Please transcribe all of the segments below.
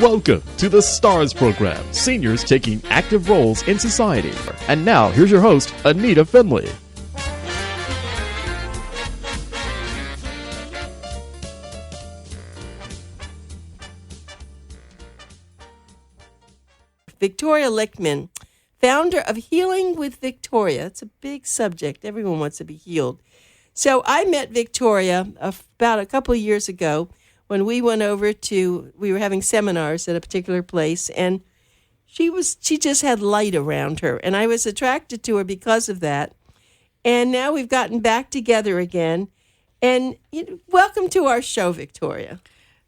Welcome to the STARS program, seniors taking active roles in society. And now, here's your host, Anita FINLEY. Victoria Lichtman, founder of Healing with Victoria. It's a big subject. Everyone wants to be healed. So I met Victoria about a couple of years ago when we went over we were having seminars at a particular place, and she just had light around her, and I was attracted to her because of that. And now we've gotten back together again. And welcome to our show, Victoria.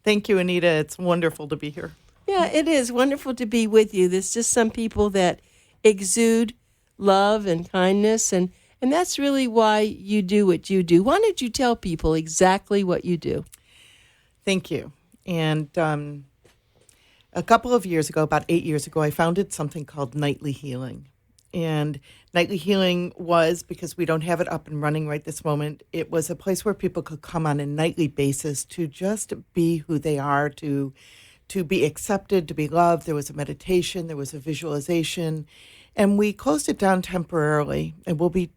Thank you, Anita. It's wonderful to be here. Yeah, it is wonderful to be with you. There's just some people that exude love and kindness, and that's really why you do what you do. Why don't you tell people exactly what you do? Thank you. And a couple of years ago, about 8 years ago, I founded something called Nightly Healing. And Nightly Healing was, because we don't have it up and running right this moment, it was a place where people could come on a nightly basis to just be who they are, to be accepted, to be loved. There was a meditation, there was a visualization, and we closed it down temporarily, and we'll be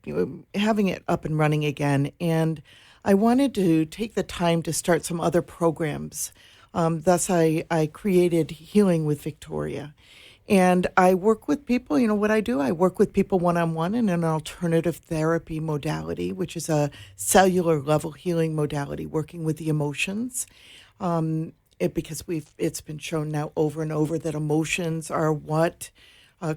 having it up and running again. And I wanted to take the time to start some other programs. Thus, I created Healing with Victoria. And I work with people, what I do? I work with people one-on-one in an alternative therapy modality, which is a cellular level healing modality, working with the emotions. Because it's been shown now over and over that emotions are what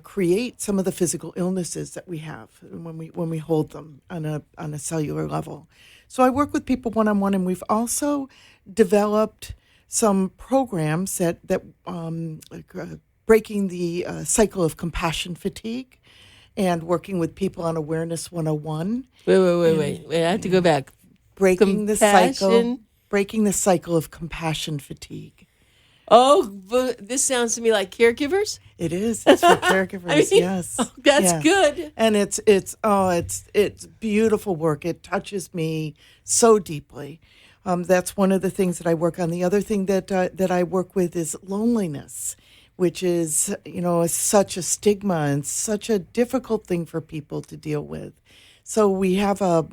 create some of the physical illnesses that we have when we hold them on a cellular level. So I work with people one-on-one, and we've also developed some programs that breaking the cycle of compassion fatigue, and working with people on Awareness 101. Wait. I have to go back. Breaking the cycle of compassion fatigue. Oh, but this sounds to me like caregivers. It is. It's for caregivers. Yes. Oh, that's good. And it's beautiful work. It touches me so deeply. That's one of the things that I work on. The other thing that I work with is loneliness, which is such a stigma and such a difficult thing for people to deal with. So we have a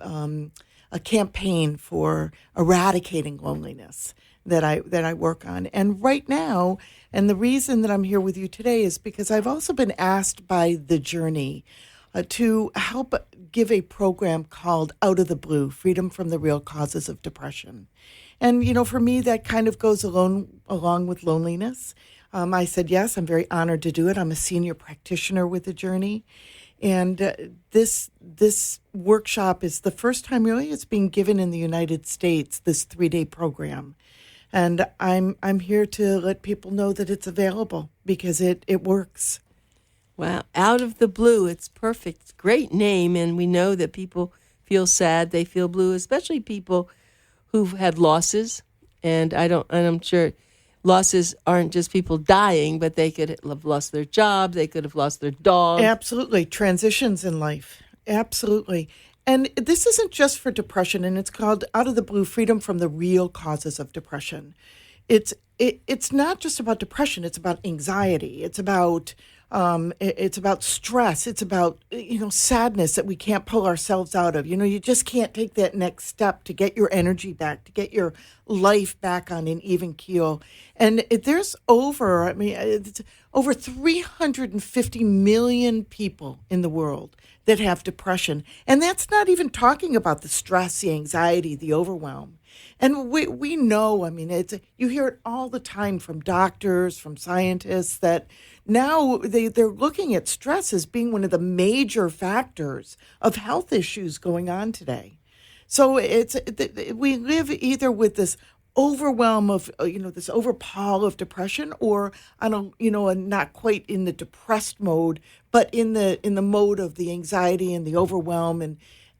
campaign for eradicating loneliness that I work on. And right now, and the reason that I'm here with you today is because I've also been asked by The Journey to help give a program called Out of the Blue, Freedom from the Real Causes of Depression. And, for me, that kind of goes along with loneliness. I said, yes, I'm very honored to do it. I'm a senior practitioner with The Journey. And this workshop is the first time really it's being given in the United States, this 3-day program. And I'm here to let people know that it's available because it works. Wow. Out of the Blue. It's perfect. It's a great name. And we know that people feel sad. They feel blue, especially people who've had losses. And I'm sure losses aren't just people dying, but they could have lost their job. They could have lost their dog. Absolutely. Transitions in life. Absolutely. And this isn't just for depression, and it's called Out of the Blue, Freedom from the Real Causes of Depression. It's not just about depression. It's about anxiety. It's about stress. It's about sadness that we can't pull ourselves out of. You just can't take that next step to get your energy back, to get your life back on an even keel. And there's over 350 million people in the world that have depression. And that's not even talking about the stress, the anxiety, the overwhelm. And we know, you hear it all the time from doctors, from scientists, that now they're looking at stress as being one of the major factors of health issues going on today. So we live either with this overwhelm of this overpall of depression, or on a not quite in the depressed mode, but in the mode of the anxiety and the overwhelm,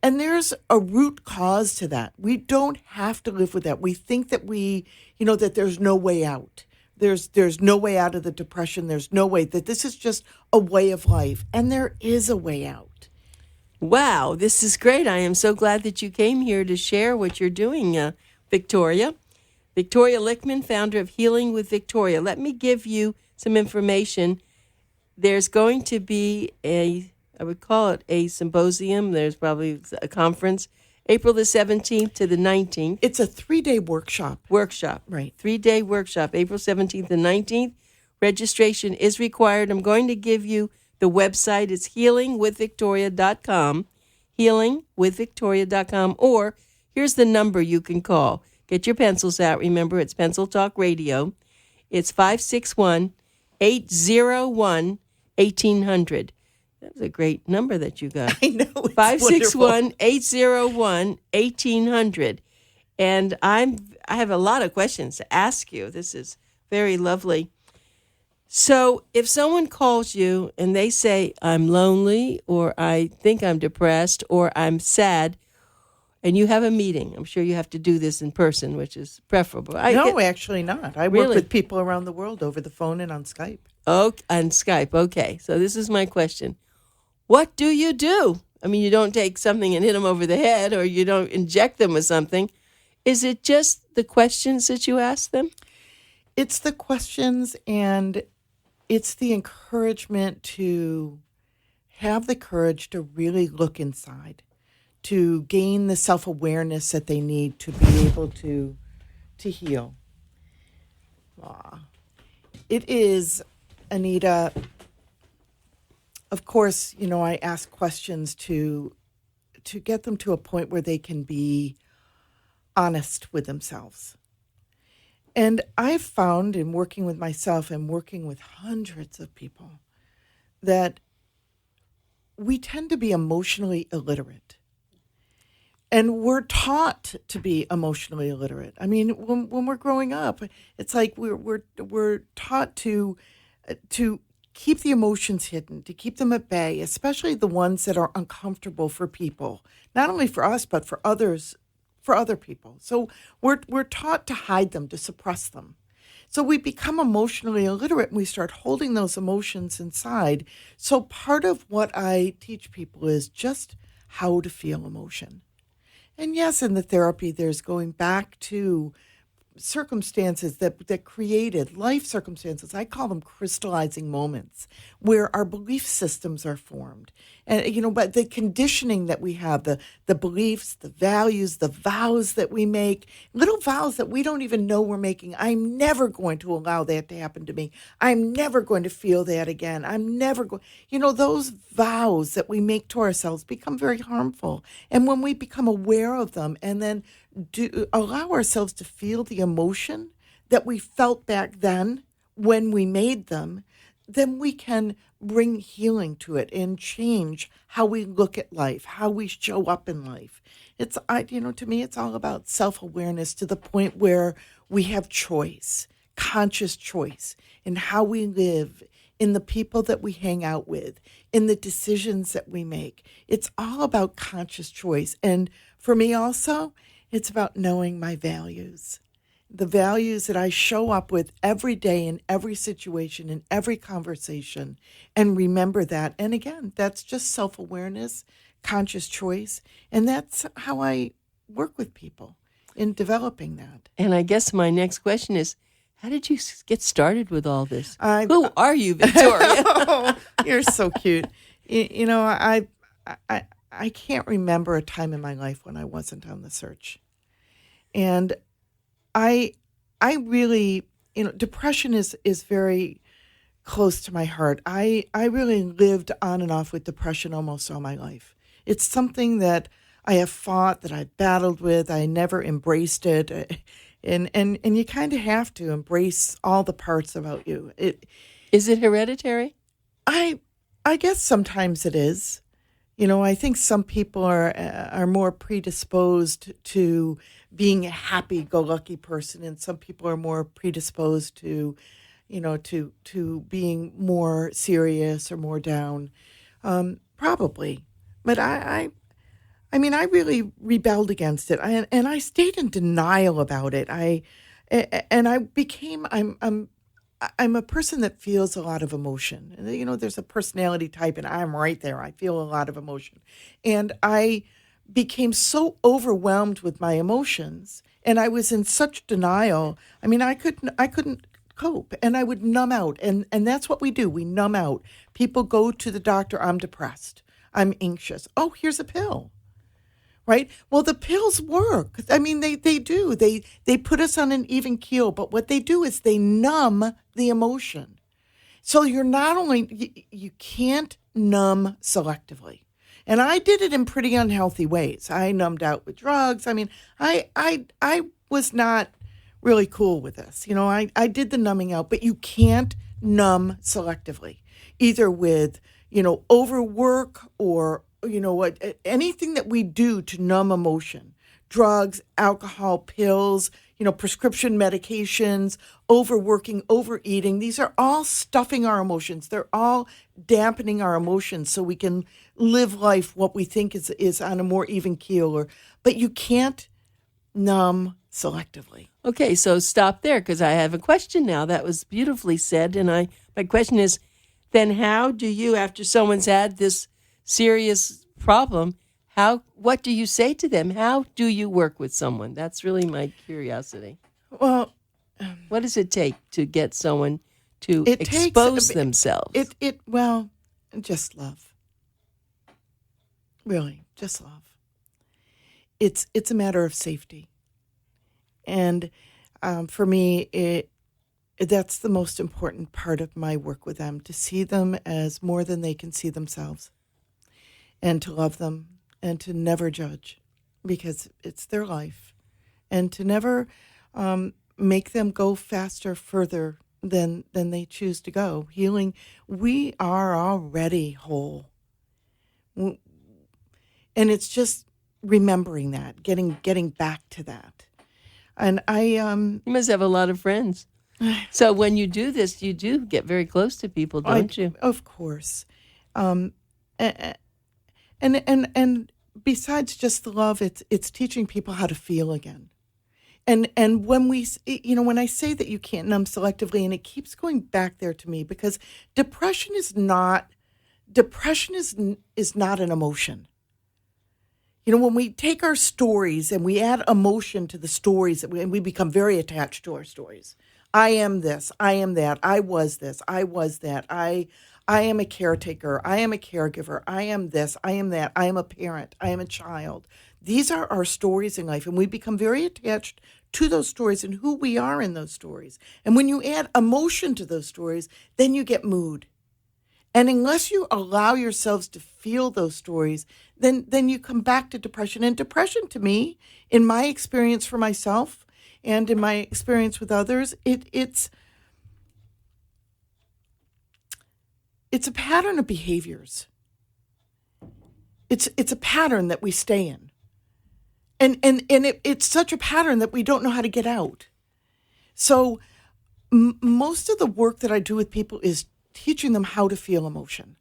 and there's a root cause to that. We don't have to live with that. We think that that there's no way out. There's no way out of the depression. There's no way, that this is just a way of life, and there is a way out. Wow, this is great. I am so glad that you came here to share what you're doing, Victoria. Victoria Lichtman, founder of Healing with Victoria. Let me give you some information. There's going to be I would call it a symposium. There's probably a conference, April the 17th to the 19th. It's a 3-day workshop. Right. 3-day workshop, April 17th and 19th. Registration is required. I'm going to give you the website. It's healingwithvictoria.com, healingwithvictoria.com, or here's the number you can call. Get your pencils out. Remember, it's Pencil Talk Radio. It's 561-801-1800. That was a great number that you got. I know. 561-801-1800. And I have a lot of questions to ask you. This is very lovely. So if someone calls you and they say, I'm lonely, or I think I'm depressed, or I'm sad, and you have a meeting, I'm sure you have to do this in person, which is preferable. No, actually not. I work with people around the world over the phone and on Skype. Oh, on Skype. Okay. So this is my question. What do you do? I mean, you don't take something and hit them over the head, or you don't inject them with something. Is it just the questions that you ask them? It's the questions, and it's the encouragement to have the courage to really look inside, to gain the self-awareness that they need to be able to heal. It is, Anita, of course, I ask questions to get them to a point where they can be honest with themselves. And I've found in working with myself and working with hundreds of people that we tend to be emotionally illiterate. And we're taught to be emotionally illiterate. I mean, when we're growing up, it's like we're taught to keep the emotions hidden, to keep them at bay, especially the ones that are uncomfortable for people, not only for us but for others. For other people. So we're taught to hide them, to suppress them. So we become emotionally illiterate and we start holding those emotions inside. So part of what I teach people is just how to feel emotion. And yes, in the therapy, there's going back to circumstances that created life circumstances. I call them crystallizing moments where our belief systems are formed. And, but the conditioning that we have, the beliefs, the values, the vows that we make, little vows that we don't even know we're making. I'm never going to allow that to happen to me. I'm never going to feel that again. I'm never going, those vows that we make to ourselves become very harmful. And when we become aware of them and then allow ourselves to feel the emotion that we felt back then when we made them, then we can bring healing to it and change how we look at life, how we show up in life. To me, it's all about self-awareness to the point where we have choice, conscious choice in how we live, in the people that we hang out with, in the decisions that we make. It's all about conscious choice. And for me also, it's about knowing my values, the values that I show up with every day in every situation, in every conversation, and remember that. And again, that's just self-awareness, conscious choice, and that's how I work with people in developing that. And I guess my next question is, how did you get started with all this? Who are you, Victoria? Oh, you're so cute. I can't remember a time in my life when I wasn't on the search. And I really, depression is very close to my heart. I really lived on and off with depression almost all my life. It's something that I have fought, that I battled with. I never embraced it. And you kind of have to embrace all the parts about you. Is it hereditary? I guess sometimes it is. I think some people are more predisposed to being a happy-go-lucky person, and some people are more predisposed to, to being more serious or more down. Probably, but I really rebelled against it, and I stayed in denial about it. I'm a person that feels a lot of emotion. And, there's a personality type, and I'm right there. I feel a lot of emotion. And I became so overwhelmed with my emotions, and I was in such denial. I mean, I couldn't cope, and I would numb out, and that's what we do. We numb out. People go to the doctor. I'm depressed. I'm anxious. Oh, here's a pill. Right? Well, the pills work. I mean, they do. They put us on an even keel, but what they do is they numb the emotion. So you're not only, you can't numb selectively. And I did it in pretty unhealthy ways. I numbed out with drugs. I mean, I was not really cool with this. You know, I did the numbing out, but you can't numb selectively, either with, overwork or, anything that we do to numb emotion, drugs, alcohol, pills, prescription medications, overworking, overeating. These are all stuffing our emotions. They're all dampening our emotions so we can live life what we think is on a more even keel. But you can't numb selectively. Okay, so stop there because I have a question now. That was beautifully said. And my question is, then how do you, after someone's had this serious problem, what do you say to them? How do you work with someone? That's really my curiosity. Well, what does it take to get someone to expose themselves? Just love. Really, just love. It's a matter of safety. And for me, that's the most important part of my work with them, to see them as more than they can see themselves, and to love them, and to never judge, because it's their life, and to never make them go faster, further than they choose to go. Healing, we are already whole. And it's just remembering that, getting back to that. And you must have a lot of friends. So when you do this, you do get very close to people, don't you? Of course. And besides just the love, it's teaching people how to feel again. And when when I say that you can't numb selectively, and it keeps going back there to me, because depression is not an emotion. When we take our stories and we add emotion to the stories, and we become very attached to our stories. I am this, I am that, I was this, I was that, I am a caretaker, I am a caregiver, I am this, I am that, I am a parent, I am a child. These are our stories in life, and we become very attached to those stories and who we are in those stories. And when you add emotion to those stories, then you get mood. And unless you allow yourselves to feel those stories, then you come back to depression. And depression, to me, in my experience for myself and in my experience with others, it's a pattern of behaviors. It's a pattern that we stay in. And it's such a pattern that we don't know how to get out. So most of the work that I do with people is teaching them how to feel emotion,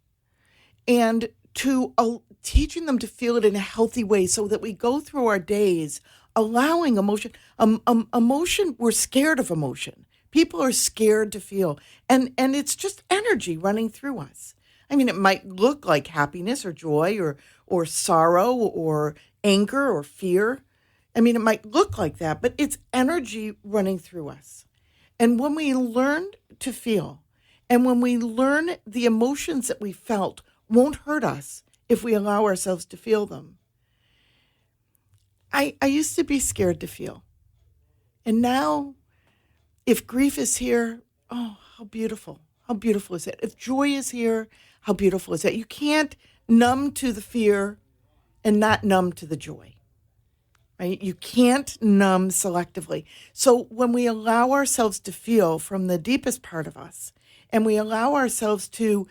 and teaching them to feel it in a healthy way, so that we go through our days allowing emotion. Emotion, we're scared of emotion. People are scared to feel, and it's just energy running through us. I mean, it might look like happiness or joy or sorrow or anger or fear. I mean, it might look like that, but it's energy running through us. And when we learn to feel, and when we learn the emotions that we felt won't hurt us if we allow ourselves to feel them. I used to be scared to feel. And now, if grief is here, oh, how beautiful. How beautiful is it? If joy is here, how beautiful is that? You can't numb to the fear and not numb to the joy. Right? You can't numb selectively. So when we allow ourselves to feel from the deepest part of us, and we allow ourselves to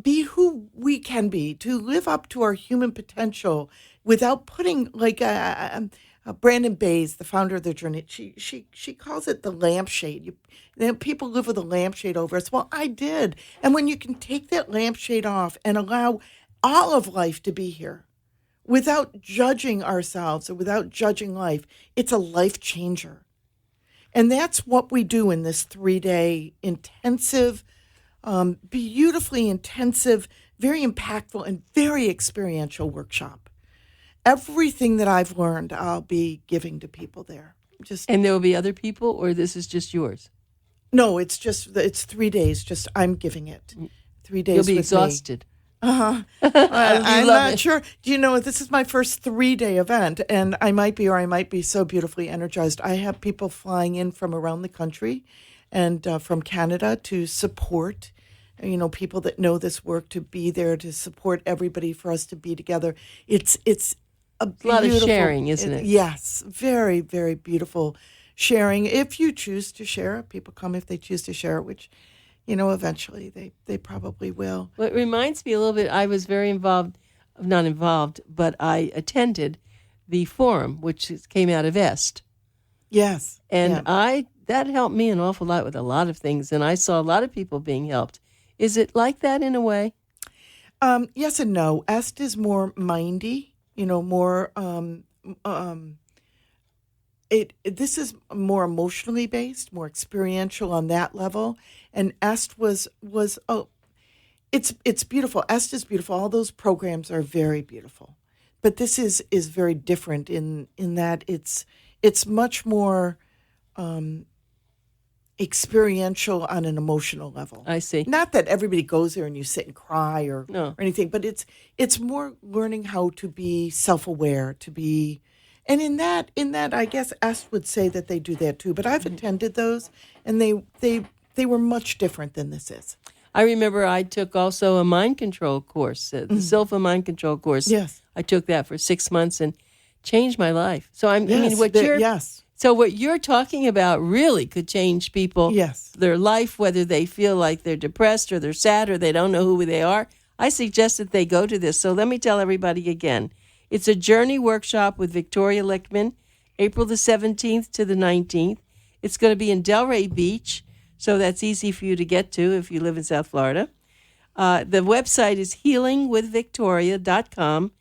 be who we can be, to live up to our human potential without putting, like Brandon Bays, the founder of the Journey, she calls it the lampshade. People live with a lampshade over us. Well, I did. And when you can take that lampshade off and allow all of life to be here without judging ourselves or without judging life, it's a life changer. And that's what we do in this 3-day intensive, beautifully intensive, very impactful, and very experiential workshop. everything that I've learned, I'll be giving to people there. And there will be other people, or this is just yours? No, it's 3 days. Just I'm giving it 3 days. You'll be with exhausted. Me. I'm not sure. Do you know, this is my first 3-day event, and I might be so beautifully energized. I have people flying in from around the country and from Canada to support, people that know this work, to be there to support everybody, for us to be together. It's a lot of sharing, isn't it? Yes, very, very beautiful sharing. If you choose to share it, people come if they choose to share it, which, eventually they probably will. Well, it reminds me a little bit, I was very not involved, but I attended the forum, which came out of EST. Yes. And that helped me an awful lot with a lot of things, and I saw a lot of people being helped. Is it like that in a way? Yes and no. EST is more mindy, more this is more emotionally based, more experiential on that level. And EST it's beautiful. EST is beautiful. All those programs are very beautiful. But this is very different in that it's much more experiential on an emotional level. I see. Not that everybody goes there and you sit and cry or anything, but it's more learning how to be self-aware, to be. And in that, I guess EST would say that they do that too. But I've attended those, and they were much different than this is. I remember I took also a mind control course, the Silva mind control course. Yes, I took that for 6 months and changed my life. So what you're talking about really could change people. Yes, their life, whether they feel like they're depressed or they're sad or they don't know who they are. I suggest that they go to this. So let me tell everybody again. It's a journey workshop with Victoria Lichtman, April the 17th to the 19th. It's going to be in Delray Beach, so that's easy for you to get to if you live in South Florida. The website is healingwithvictoria.com.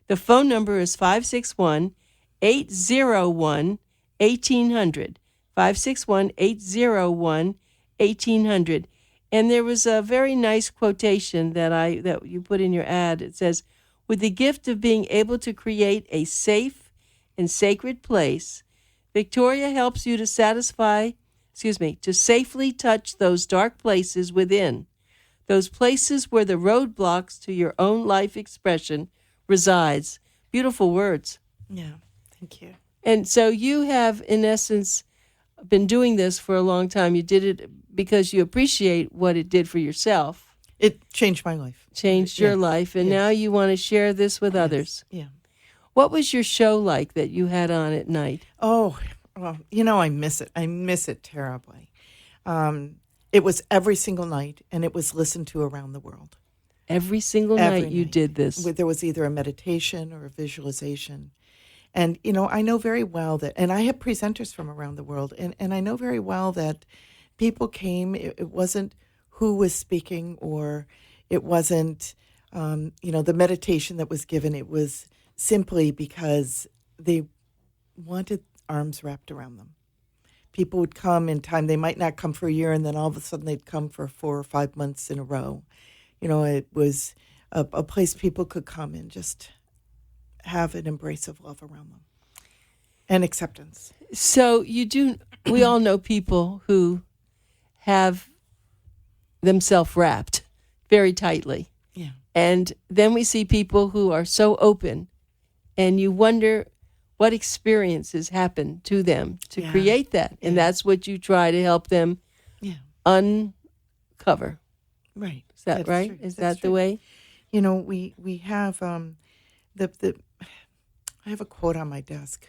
The phone number is 561-801-1800, 561-801-1800. And there was a very nice quotation that you put in your ad. It says, with the gift of being able to create a safe and sacred place, Victoria helps you to safely touch those dark places within, those places where the roadblocks to your own life expression resides. Beautiful words. Yeah, thank you. And so you have, in essence, been doing this for a long time. You did it because you appreciate what it did for yourself. It changed my life. Changed your life, and now you want to share this with others. Yeah. What was your show like that you had on at night? Oh, well, I miss it. I miss it terribly. It was every single night, and it was listened to around the world. Every single night you did this? There was either a meditation or a visualization. And, I know very well that, and I have presenters from around the world, and I know very well that people came, it wasn't who was speaking, or it wasn't, the meditation that was given. It was simply because they wanted arms wrapped around them. People would come in time. They might not come for a year, and then all of a sudden they'd come for 4 or 5 months in a row. It was a place people could come and just have an embrace of love around them and acceptance. So we all know people who have themselves wrapped very tightly. Yeah. And then we see people who are so open, and you wonder what experiences happen to them to create that. And that's what you try to help them uncover. Right. Is that right? True. Is that the way? We have I have a quote on my desk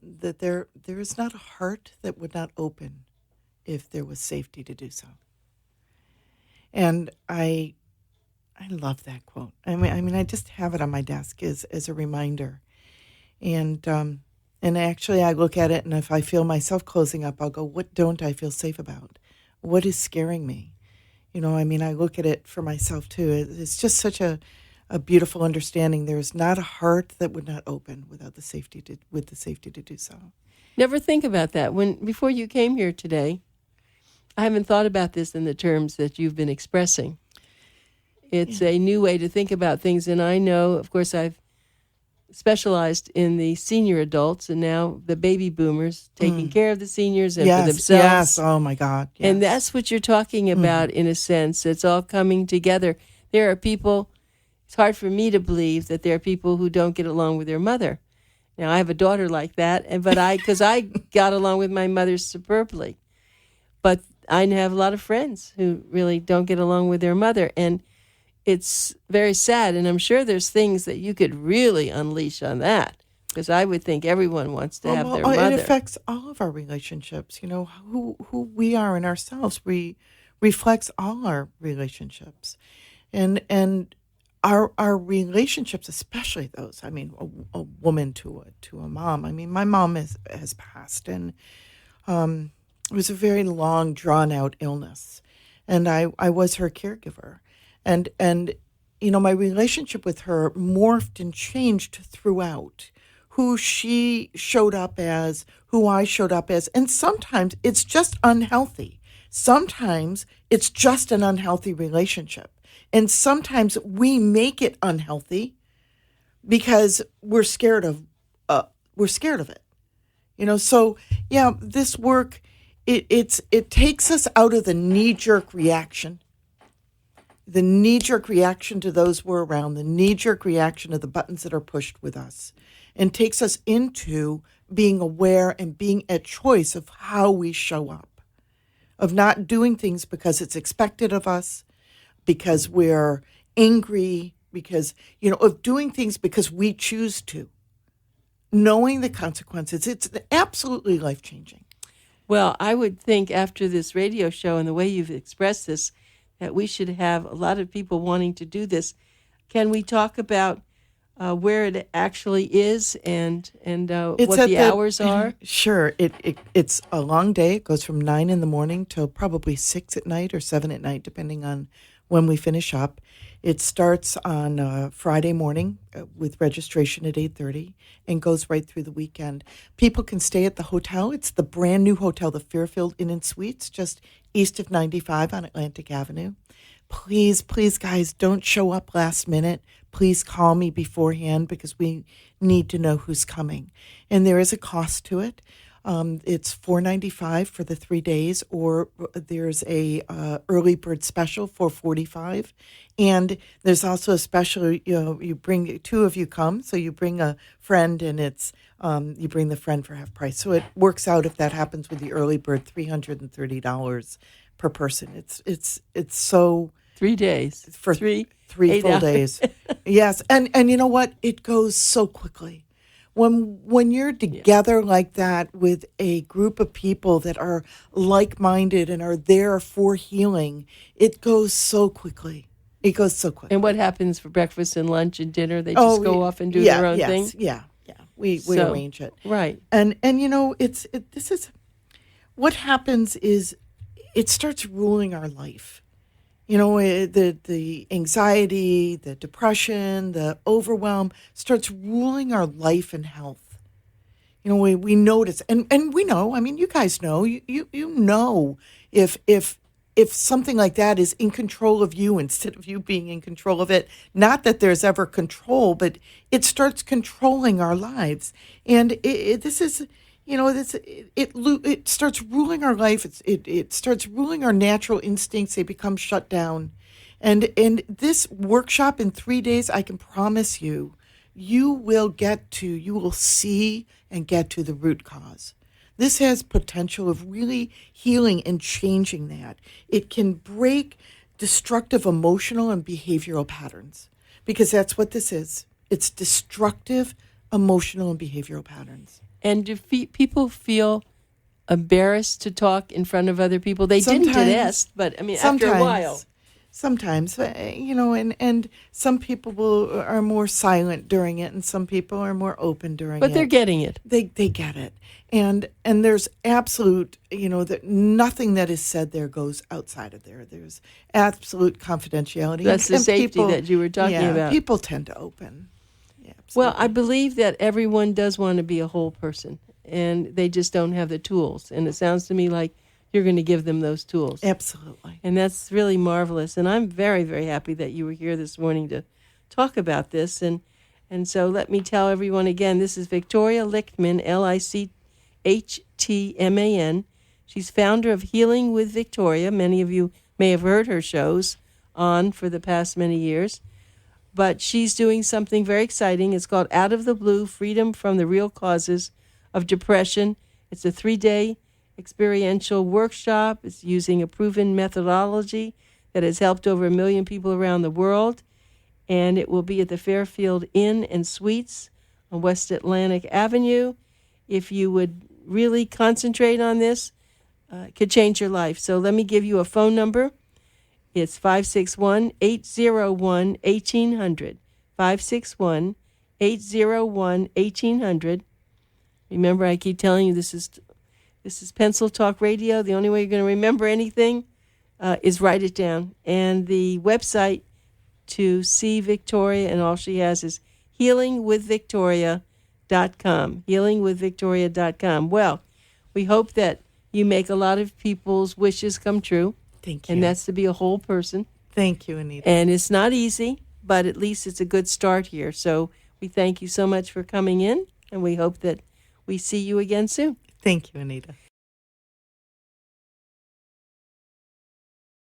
that there is not a heart that would not open if there was safety to do so. And I love that quote. I mean, I just have it on my desk as a reminder. And actually, I look at it, and if I feel myself closing up, I'll go, what don't I feel safe about? What is scaring me? I look at it for myself, too. It's just such a beautiful understanding. There's not a heart that would not open without the safety to do so. Never think about that. Before you came here today, I haven't thought about this in the terms that you've been expressing. It's a new way to think about things, and I know, of course, I've specialized in the senior adults, and now the baby boomers taking care of the seniors and Yes, for themselves. yes. Oh my God. Yes. And that's what you're talking about, in a sense. It's all coming together. There are people, it's hard for me to believe that there are people who don't get along with their mother. Now, I have a daughter like that, because I got along with my mother superbly. But I have a lot of friends who really don't get along with their mother. And it's very sad. And I'm sure there's things that you could really unleash on that. Because I would think everyone wants to have their mother. It affects all of our relationships. You know, who we are in ourselves reflects all our relationships, and our relationships, especially those. I mean, a woman to a mom. I mean, my mom has passed, and it was a very long, drawn out illness, and I was her caregiver, and you know, my relationship with her morphed and changed throughout. Who she showed up as, who I showed up as. And sometimes it's just unhealthy. Sometimes it's just an unhealthy relationship. And sometimes we make it unhealthy because we're scared of it. You know, so yeah, this work, it takes us out of the knee-jerk reaction. The knee-jerk reaction to those we're around, the knee-jerk reaction to the buttons that are pushed with us, and takes us into being aware and being at choice of how we show up, of not doing things because it's expected of us, because we're angry, because, you know, of doing things because we choose to, knowing the consequences. It's absolutely life-changing. Well, I would think after this radio show and the way you've expressed this, that we should have a lot of people wanting to do this. Can we talk about where it actually is and what the hours are? Sure. It's a long day. It goes from 9 in the morning till probably 6 at night or 7 at night, depending on when we finish up. It starts on Friday morning with registration at 8:30 and goes right through the weekend. People can stay at the hotel. It's the brand new hotel, the Fairfield Inn and Suites, just east of 95 on Atlantic Avenue. Please, guys, don't show up last minute. Please call me beforehand because we need to know who's coming. And there is a cost to it. It's $4.95 for the 3 days, or there's a early bird special for $45. And there's also a special, you know, you bring two of you come, so you bring a friend, and it's you bring the friend for half price. So it works out, if that happens with the early bird, $330 per person. It's so 3 days for three full days. Yes, and you know what? It goes so quickly. When you're together like that with a group of people that are like-minded and are there for healing, it goes so quickly. It goes so quickly. And what happens for breakfast and lunch and dinner? They just go off and do their own thing? Yeah. We arrange it. Right. And you know, this is what happens is it starts ruling our life. You know, the anxiety, the depression, the overwhelm starts ruling our life and health. You know, we notice, and we know. I mean, you guys know. You know if something like that is in control of you instead of you being in control of it. Not that there's ever control, but it starts controlling our lives, and this is. You know, it starts ruling our life. It starts ruling our natural instincts. They become shut down, and this workshop in 3 days, I can promise you, you will see and get to the root cause. This has potential of really healing and changing that. It can break destructive emotional and behavioral patterns, because that's what this is. It's destructive emotional and behavioral patterns. And do people feel embarrassed to talk in front of other people? They didn't at Est, but I mean, after a while. Sometimes, you know, and some people are more silent during it, and some people are more open during it. But they're getting it. They get it. And there's absolute, you know, that nothing that is said there goes outside of there. There's absolute confidentiality. That's the safety that you were talking about. People tend to open. Well, I believe that everyone does want to be a whole person, and they just don't have the tools. And it sounds to me like you're going to give them those tools. Absolutely. And that's really marvelous. And I'm very, very happy that you were here this morning to talk about this. And And so let me tell everyone again, this is Victoria Lichtman, Lichtman. She's founder of Healing with Victoria. Many of you may have heard her shows on for the past many years. But she's doing something very exciting. It's called Out of the Blue, Freedom from the Real Causes of Depression. It's a 3-day experiential workshop. It's using a proven methodology that has helped over 1 million people around the world. And it will be at the Fairfield Inn and Suites on West Atlantic Avenue. If you would really concentrate on this, it could change your life. So let me give you a phone number. It's 561-801-1800. 561-801-1800. Remember, I keep telling you this is Pencil Talk Radio. The only way you're going to remember anything is write it down. And the website to see Victoria and all she has is healingwithvictoria.com. Healingwithvictoria.com. Well, we hope that you make a lot of people's wishes come true. Thank you. And that's to be a whole person. Thank you, Anita. And it's not easy, but at least it's a good start here. So we thank you so much for coming in, and we hope that we see you again soon. Thank you, Anita.